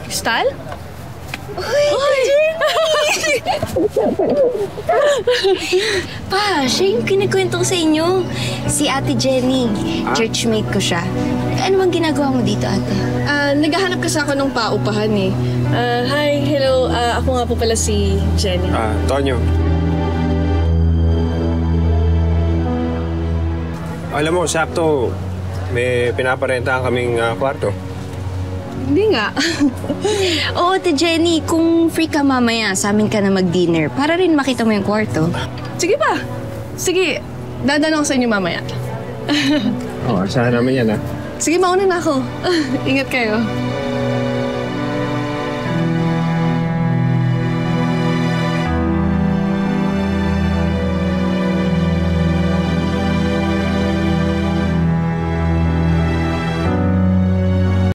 Crystal? Uy! Pa, siya yung kinikwento ko sa inyo. Si Ate Jenny. Churchmate ko siya. Ano bang ginagawa mo dito, ate? Naghahanap kasi ako ng paupahan eh. Hi, hello. Ako nga po pala si Jenny. Tonyo. Alam mo, sakto, may pinaparentahan kaming kwarto. Hindi nga. Oo, Ate Jenny, kung free ka mamaya, sa amin ka na mag-dinner para rin makita mo yung kwarto. Sige pa. Sige, dadaan ako sa inyo mamaya. Asahan namin yan, ha? Sige, mauna na ako. Ingat kayo.